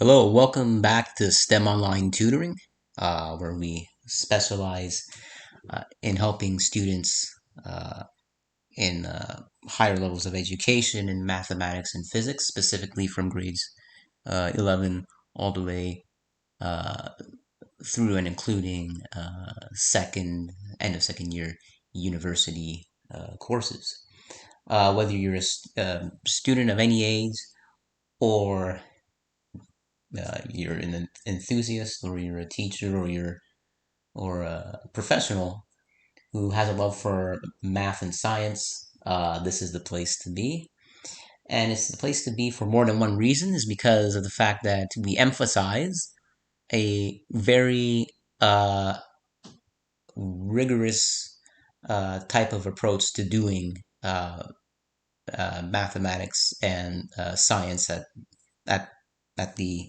Hello, welcome back to S.T.E.M Online Tutoring, where we specialize in helping students in higher levels of education in mathematics and physics, specifically from grades 11 all the way uh, through and including end of second year university courses. Whether you're a student of any age or you're an enthusiast or you're a teacher or a professional who has a love for math and science, this is the place to be. And it's the place to be for more than one reason, is because of the fact that we emphasize a very rigorous type of approach to doing mathematics and science at at the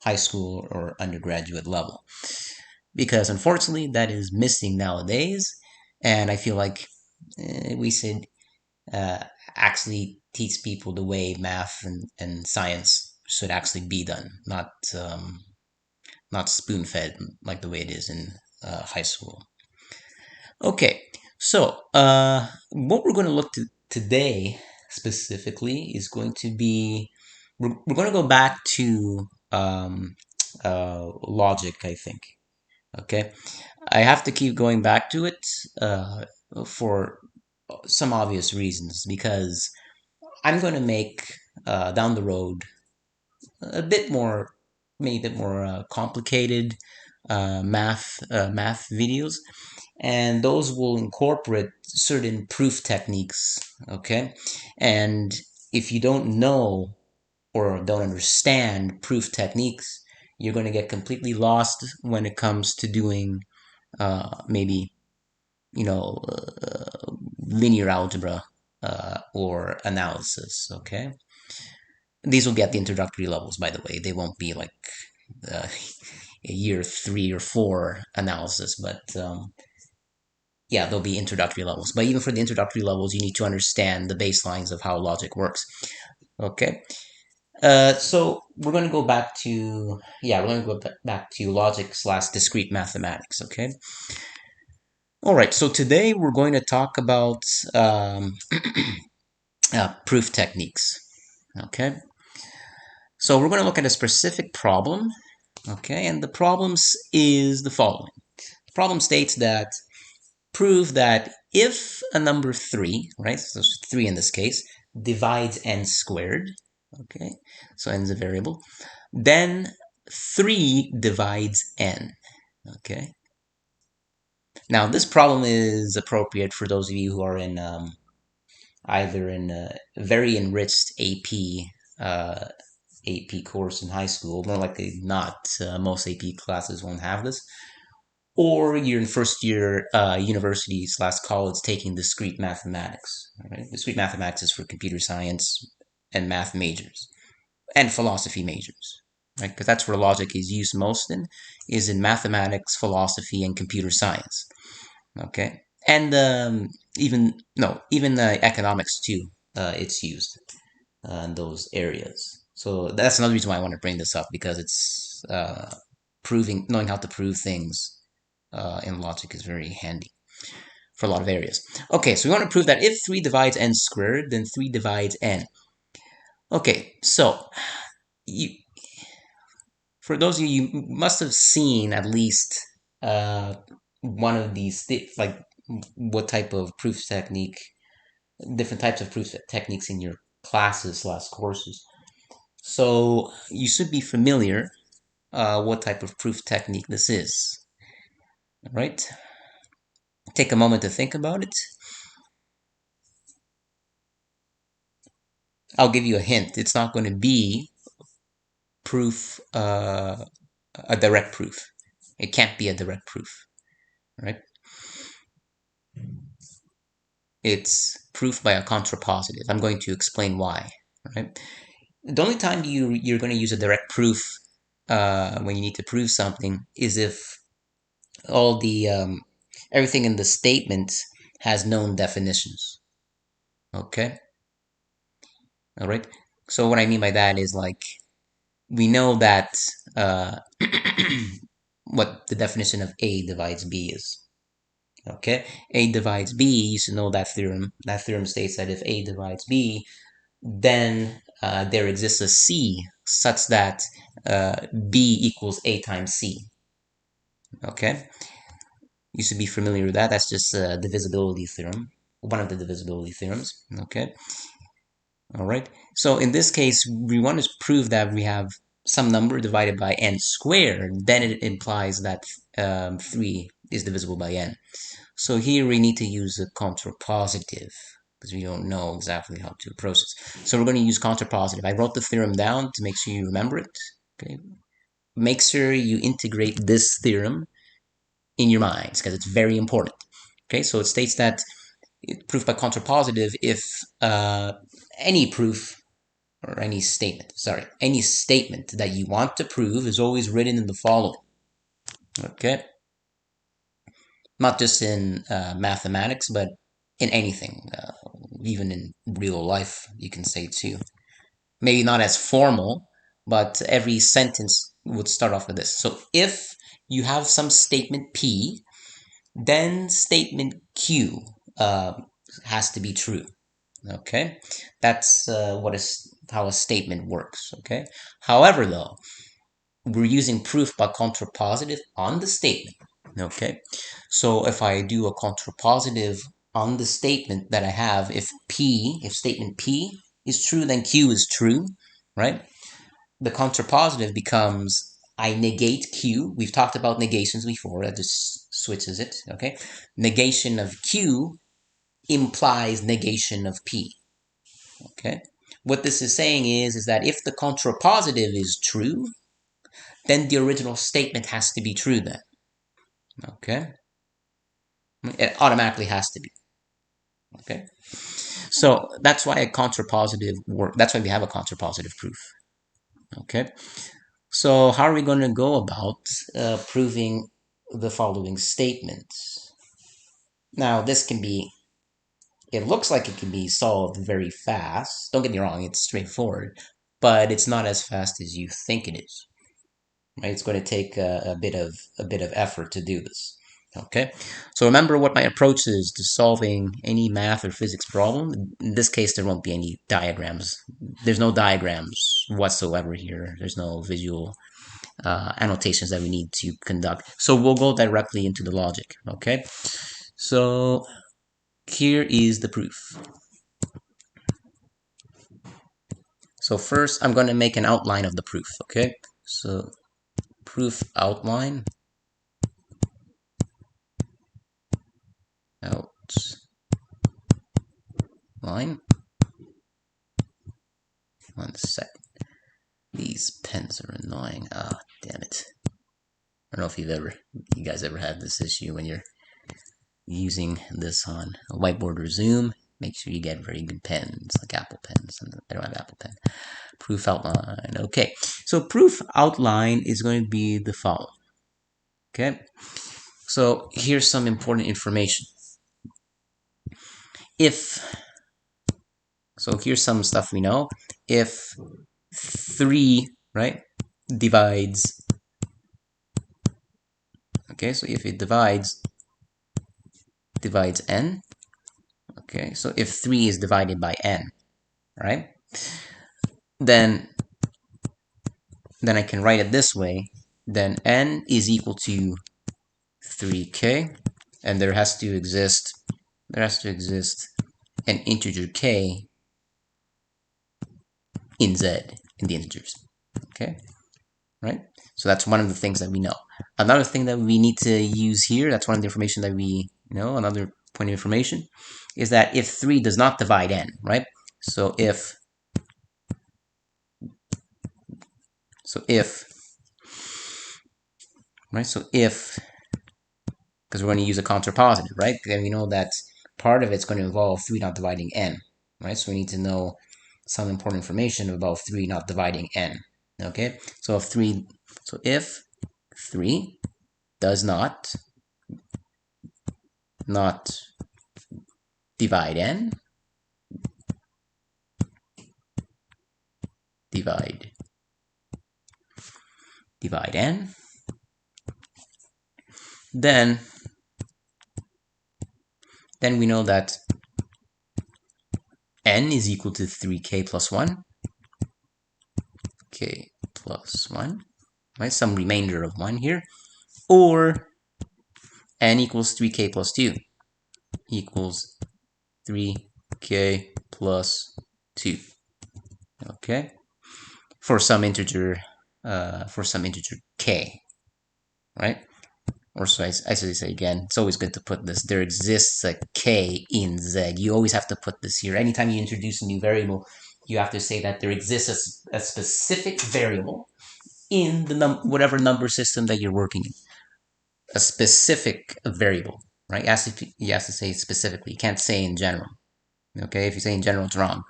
high school or undergraduate level, because unfortunately that is missing nowadays. And I feel like we should uh, actually teach people the way math and science should actually be done, not spoon fed like the way it is in high school. Okay, so what we're going to look to today specifically is going to be we're going to go back to logic, I think. Okay, I have to keep going back to it for some obvious reasons, because I'm going to make down the road a bit more, maybe a bit more complicated math videos, and those will incorporate certain proof techniques. Okay, and if you don't know or don't understand proof techniques, you're going to get completely lost when it comes to doing maybe you know linear algebra or analysis. Okay, these will get the introductory levels, by the way. They won't be like uh, a year 3 or 4 analysis, but yeah, they'll be introductory levels. But even for the introductory levels, you need to understand the baselines of how logic works. Okay, so we're going to go back to we're going to go back to logic slash discrete mathematics. Okay, all right. So today we're going to talk about proof techniques. Okay, so we're going to look at a specific problem. Okay, and the problems is the following. The problem states that prove that if a number 3, right, so 3 in this case, divides n squared, okay, so n is a variable, then 3 divides n, okay. Now, this problem is appropriate for those of you who are in either in a very enriched AP course in high school. More likely not, most AP classes won't have this. Or you're in first year university slash college taking discrete mathematics. Right? Discrete mathematics is for computer science and math majors and philosophy majors, right? Because that's where logic is used most is in mathematics, philosophy, and computer science. Okay, and even no, even economics too. It's used in those areas. So that's another reason why I want to bring this up, because it's knowing how to prove things in logic is very handy for a lot of areas. Okay, so we want to prove that if 3 divides n squared, then 3 divides n. Okay, so you, for those of you, you must have seen at least uh, one of these, like what type of proof technique, different types of proof techniques in your classes slash courses. So you should be familiar what type of proof technique this is, right? Take a moment to think about it. I'll give you a hint. It's not going to be proof, a direct proof. It can't be a direct proof, right? It's proof by a contrapositive. I'm going to explain why, right? The only time you're going to use a direct proof when you need to prove something is if all the everything in the statement has known definitions. Okay, all right. So what I mean by that is, like, we know that what the definition of A divides B is. Okay, A divides B, you should know that theorem. That theorem states that if A divides B, then there exists a C such that B equals A times C. Okay, you should be familiar with that. That's just a divisibility theorem, one of the divisibility theorems. Okay, all right. So in this case, we want to prove that we have some number divided by n squared. Then it implies that 3 is divisible by n. So here we need to use a contrapositive because we don't know exactly how to approach this. So we're going to use contrapositive. I wrote the theorem down to make sure you remember it. Okay. Make sure you integrate this theorem in your minds because it's very important. Okay, so it states that proof by contrapositive if any proof or any statement, any statement that you want to prove is always written in the following. Okay, not just in mathematics, but in anything, even in real life, you can say too. Maybe not as formal, but every sentence would start off with this. So if you have some statement P, then statement Q has to be true. Okay, that's how a statement works. Okay, however, though, we're using proof by contrapositive on the statement. Okay, so if I do a contrapositive on the statement that I have, if statement P is true, then Q is true, right? The contrapositive becomes I negate Q. We've talked about negations before. That just switches it. Okay, negation of Q implies negation of P. Okay, what this is saying is that if the contrapositive is true, then the original statement has to be true then. Okay, it automatically has to be. Okay, so that's why a contrapositive work. That's why we have a contrapositive proof. Okay, so how are we going to go about proving the following statements? Now, this can be. It looks like it can be solved very fast. Don't get me wrong; it's straightforward, but it's not as fast as you think it is. Right? It's going to take a bit of effort to do this. Okay, so remember what my approach is to solving any math or physics problem. In this case, there won't be any diagrams. There's no diagrams whatsoever here. There's no visual annotations that we need to conduct. So we'll go directly into the logic. Okay, so here is the proof. So first, I'm going to make an outline of the proof. Okay, so proof outline. Outline. 1 second. These pens are annoying. Ah, damn it. I don't know if you guys ever had this issue when you're using this on a whiteboard or Zoom. Make sure you get very good pens, like Apple pens. I don't have Apple Pen. Proof outline. Okay, so proof outline is going to be the following. Okay, so here's some important information. So here's some stuff we know. If 3, right, divides. Okay, so if it divides n. Okay, so if 3 is divided by n, right? Then I can write it this way. Then n is equal to 3k, and there has to exist an integer k in z, in the integers. Okay, right? So that's one of the things that we know. Another thing that we need to use here, that's one of the information that we know, another point of information, is that if 3 does not divide n, right? So if, right? So if, because we're going to use a contrapositive, right? Then we know that part of it's going to involve 3 not dividing n, right? So we need to know some important information about 3 not dividing n, okay? So if 3 does not divide n, divide divide n. Then we know that n is equal to 3k plus 1, k plus 1, right? Some remainder of 1 here, or n equals 3k plus 2 equals 3k plus 2, okay? For some integer k, right? Or so I should say again, it's always good to put this. There exists a k in z. You always have to put this here. Anytime you introduce a new variable, you have to say that there exists a specific variable in the whatever number system that you're working in. A specific variable, right? You have to say specifically. You can't say in general. Okay, if you say in general, it's wrong.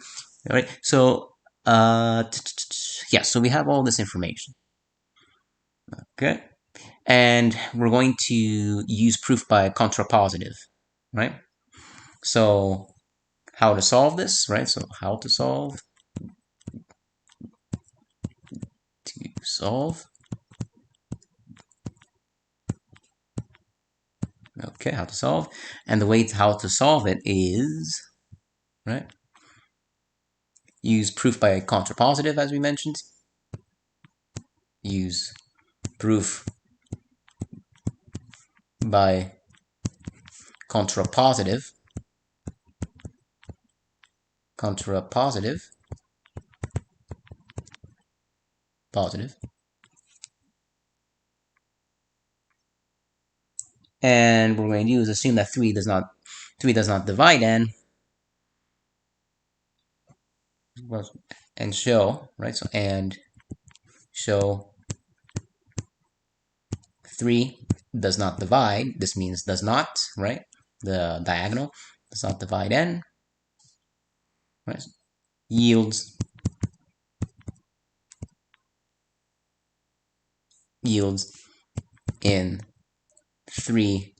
All right. So, yeah. So we have all this information. Okay. And we're going to use proof by contrapositive, right? So how to solve this, right? So how to solve, okay, how to solve. And the way how to solve it is, right, use proof by contrapositive, as we mentioned. Use proof by contrapositive, positive. And what we're going to do is assume that 3 does not divide n, and show, right? So and show 3 does not divide. This means does not, right? The diagonal does not divide n, right? Yields in 3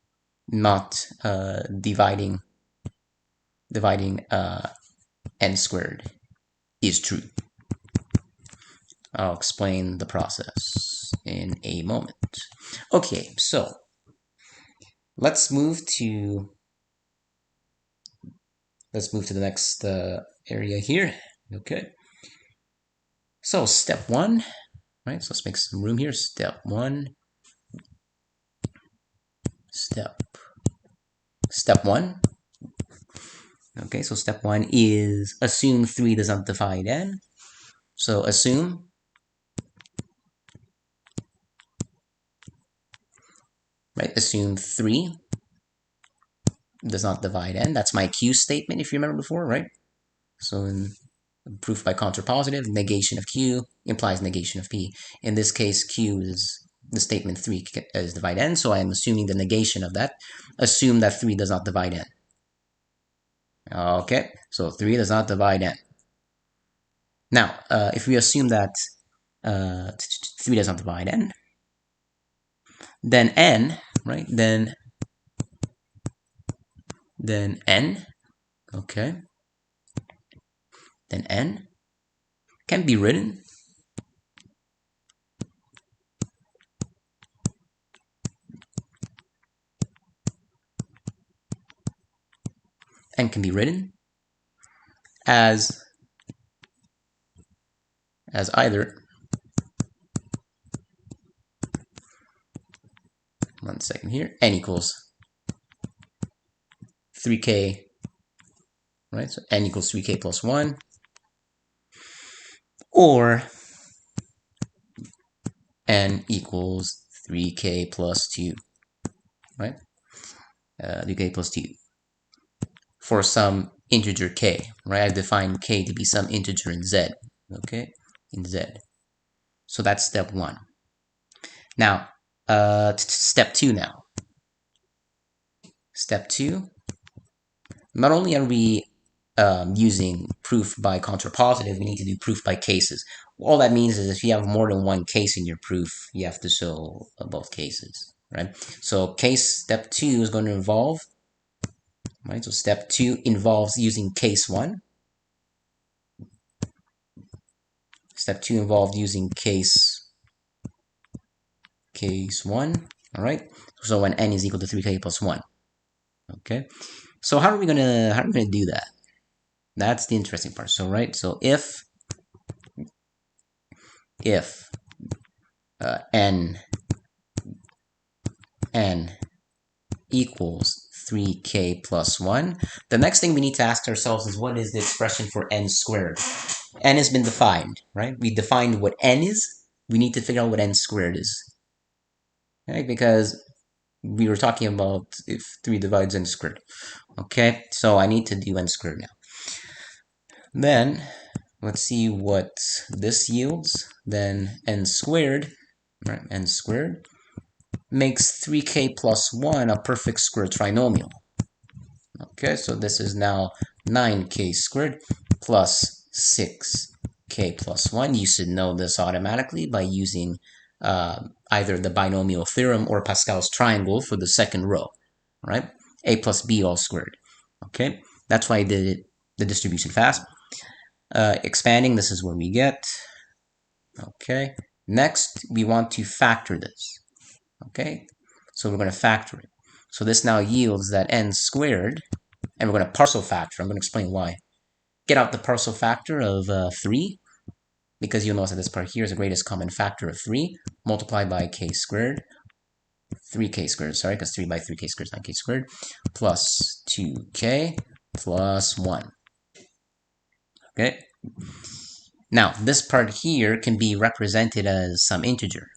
not dividing n squared is true. I'll explain the process in a moment. Okay, so let's move to the next area here. Okay, so step 1, right? So let's make some room here. Step 1. Step 1. Okay, so step 1 is assume 3 does not divide n. So assume assume 3 does not divide n. That's my Q statement, if you remember before, right? So in proof by contrapositive, negation of Q implies negation of P. In this case, Q is the statement 3 is divide n, so I am assuming the negation of that. Assume that 3 does not divide n. Okay, so 3 does not divide n. Now, if we assume that 3 does not divide n, then n, right, then n, okay, then n can be written as either, one second here, n equals 3k, right? So n equals 3k plus 1, or n equals 3k plus 2, right? 3k plus 2 for some integer k, right? I define k to be some integer in z, okay? In z. So that's step 1. Now, step 2 now. Step 2, not only are we using proof by contrapositive, we need to do proof by cases. All that means is if you have more than one case in your proof, you have to show both cases, right? So step 2 is going to involve, right? So step 2 involves using case 1. Step 2 involved using case case 1, all right? So when n is equal to 3k plus 1, okay? So how are we gonna do that? That's the interesting part. So so if n equals 3k plus 1, the next thing we need to ask ourselves is, what is the expression for n squared? N has been defined, right? We defined what n is. We need to figure out what n squared is, right? Because we were talking about if 3 divides n squared. Okay, so I need to do n squared now. Then let's see what this yields. Then n squared, right? N squared makes 3k plus 1 a perfect square trinomial. Okay, so this is now 9k squared plus 6k plus 1. You should know this automatically by using either the binomial theorem or Pascal's triangle for the second row, right? A plus b all squared. Okay, that's why I did the distribution fast. Expanding, this is what we get. Okay, next we want to factor this. Okay, so we're going to factor it. So this now yields that n squared, and we're going to partial factor. I'm going to explain why. Get out the partial factor of 3, because you'll notice that this part here is the greatest common factor of 3, multiplied by k squared, 3k squared, sorry, because 3 by 3k squared is 9k squared, plus 2k plus 1. Okay? Now, this part here can be represented as some integer.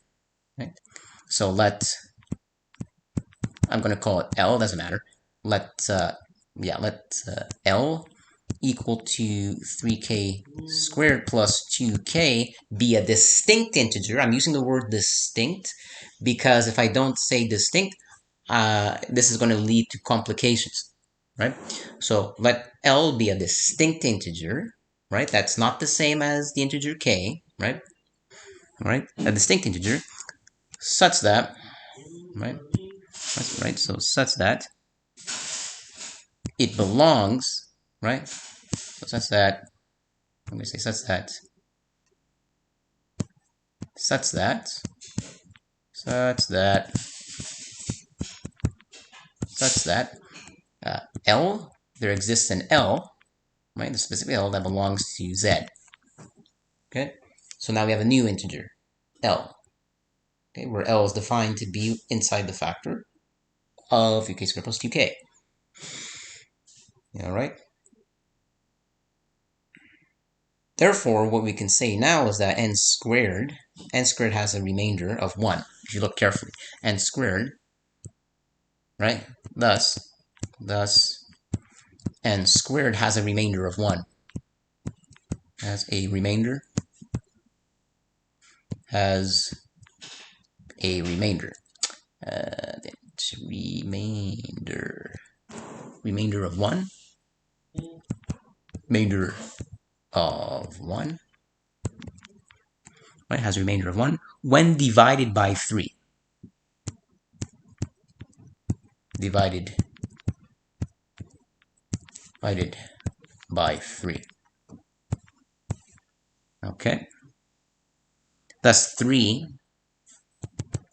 Right? So I'm going to call it L, doesn't matter. Let L equal to 3k squared plus 2k be a distinct integer. I'm using the word distinct because if I don't say distinct, this is going to lead to complications, right? So let L be a distinct integer, right? That's not the same as the integer k, right? All right, a distinct integer such that, right? That's right. So such that it belongs, right? So such that, let me say such that such that L, there exists an L, right? The specific L that belongs to Z. Okay, so now we have a new integer, L. Okay, where L is defined to be inside the factor of 3k squared plus 2k. All right. Therefore, what we can say now is that n squared has a remainder of 1. If you look carefully, n squared, right? Thus, n squared has a remainder of 1. Has a remainder remainder of 1, remainder of 1, right? Has a remainder of 1 when divided by 3. Divided by 3. Okay. Thus 3,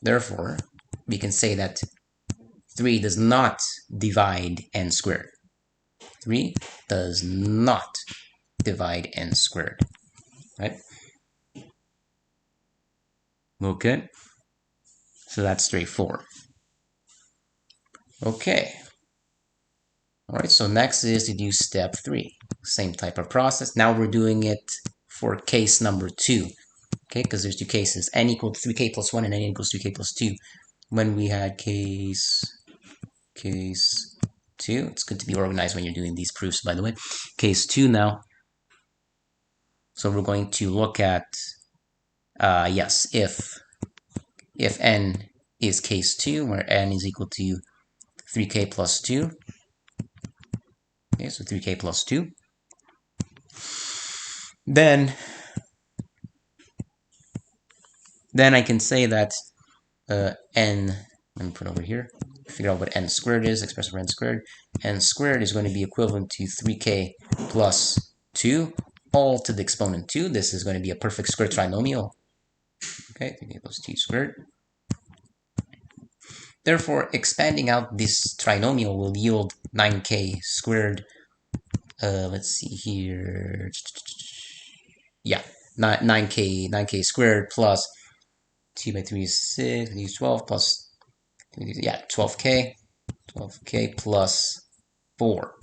therefore, we can say that 3 does not divide n squared. 3 does not divide n squared, right? Okay, so that's straightforward. Okay, all right, so next is to do step 3. Same type of process. Now we're doing it for case number 2, okay, because there's 2 cases, n equal to 3k plus 1 and n equals 3k plus 2. When we had case 2, it's good to be organized when you're doing these proofs, by the way. Case 2 now. So we're going to look at, yes, if n is case 2, where n is equal to 3k plus 2. Okay, so 3k plus 2. Then I can say that n, let me put over here, figure out what n squared is, express for n squared. N squared is going to be equivalent to 3k plus 2, all to the exponent 2. This is going to be a perfect square trinomial. Okay, 3k plus 2 squared. Therefore, expanding out this trinomial will yield 9k squared. Let's see here. Yeah, 9k squared plus 2 by 3 is 6, is 12 plus, yeah, 12k plus 4.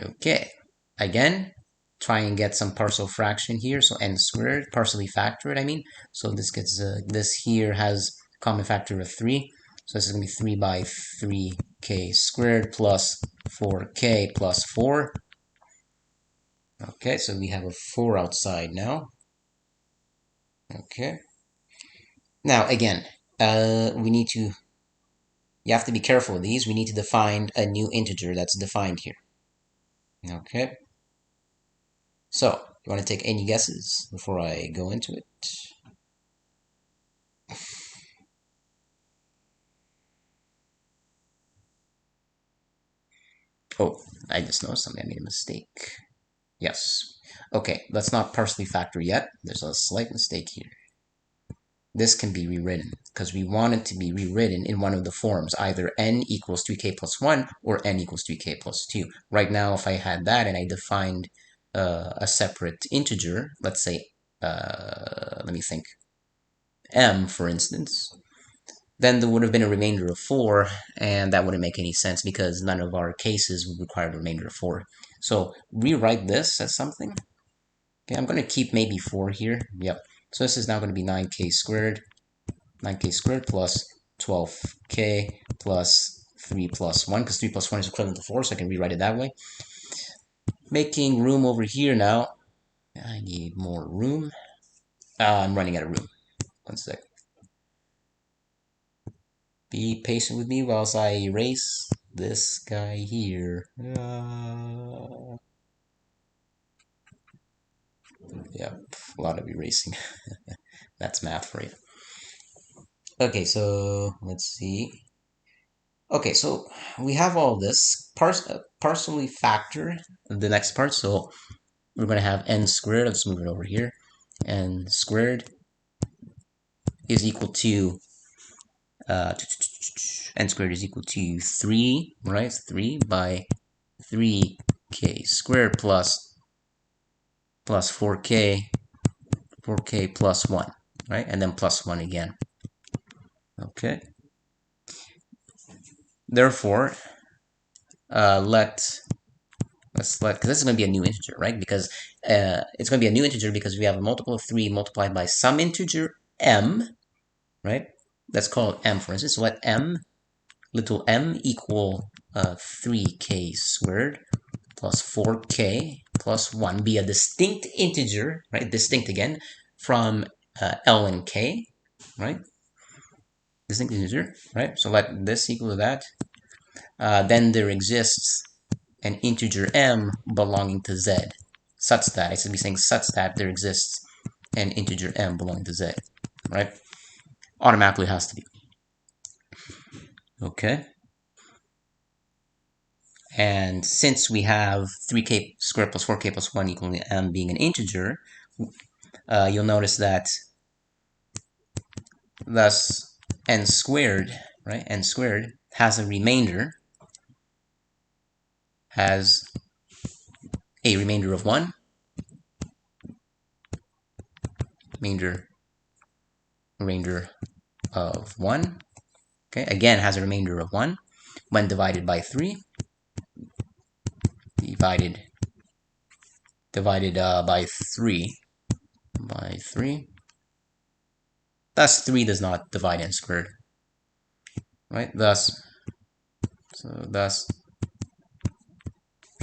Okay, again, try and get some partial fraction here. So n squared, partially factor it, I mean. So this gets, this here has common factor of 3. So this is going to be 3 by 3k squared plus 4k plus 4. Okay, so we have a 4 outside now. Okay. Now, again, you have to be careful with these. We need to define a new integer that's defined here. Okay. So, you want to take any guesses before I go into it? Oh, I just noticed something. I made a mistake. Yes. Okay, let's not partially factor yet. There's a slight mistake here. This can be rewritten because we want it to be rewritten in one of the forms, either n equals 3k plus 1 or n equals 3k plus 2. Right now, if I had that and I defined a separate integer, let's say, let me think, m, for instance, then there would have been a remainder of 4, and that wouldn't make any sense because none of our cases would require a remainder of 4. So rewrite this as something. Okay, I'm going to keep maybe 4 here. Yep. So this is now going to be 9k squared plus 12k plus 3 plus 1, because 3 plus 1 is equivalent to 4, so I can rewrite it that way. Making room over here now. I need more room. I'm running out of room. One sec. Be patient with me whilst I erase this guy here. Yep, a lot of erasing. That's math for you. Okay, so let's see. Okay, so we have all this. Partially factor the next part. So we're going to have n squared. Let's move it over here. N squared is equal to n squared is equal to 3, right? 3 by 3k squared plus 4k plus 1, right? And then plus 1 again. Okay. Therefore, let's let, because this is going to be a new integer, right? Because it's going to be a new integer because we have a multiple of 3 multiplied by some integer m, right? Let's call it m, for instance. So let m, little m, equal 3k squared plus 4k plus 1 be a distinct integer, right? Distinct again from L and k, right? Distinct integer, right? So let this equal to that. Then there exists an integer m belonging to z, such that, I should be saying such that there exists an integer m belonging to z, right? Automatically has to be. Okay. And since we have 3k squared plus 4k plus 1 equaling m being an integer, you'll notice that thus n squared, right? N squared has a remainder, has a remainder of 1, remainder of 1, okay? Again, has a remainder of 1 when divided by 3, divided by 3, thus 3 does not divide n squared, right? Thus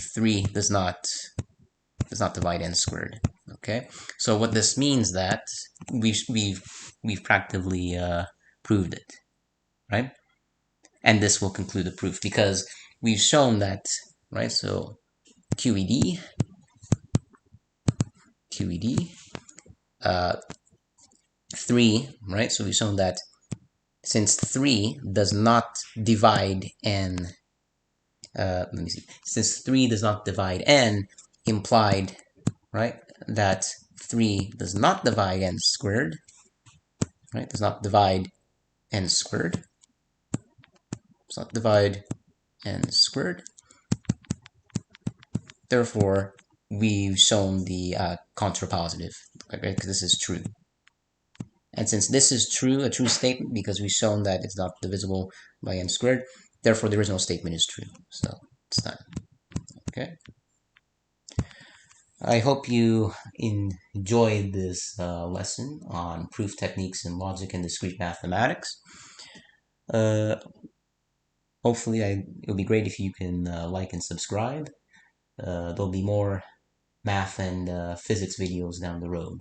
3 does not divide n squared. Okay, so what this means that we've practically proved it, right? And this will conclude the proof because we've shown that, right? So QED, 3, right? So we've shown that since 3 does not divide n, let me see, since 3 does not divide n, implied, right, that 3 does not divide n squared, right, does not divide n squared, So divide n squared. Therefore, we've shown the contrapositive, right? Because this is true. And since this is true, a true statement, because we've shown that it's not divisible by n squared, therefore the original statement is true. So it's done. Okay. I hope you enjoyed this lesson on proof techniques in logic and discrete mathematics. Hopefully, it'll be great if you can like and subscribe. There'll be more math and physics videos down the road.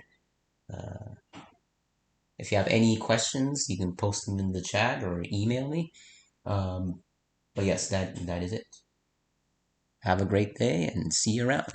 If you have any questions, you can post them in the chat or email me. But yes, that is it. Have a great day and see you around.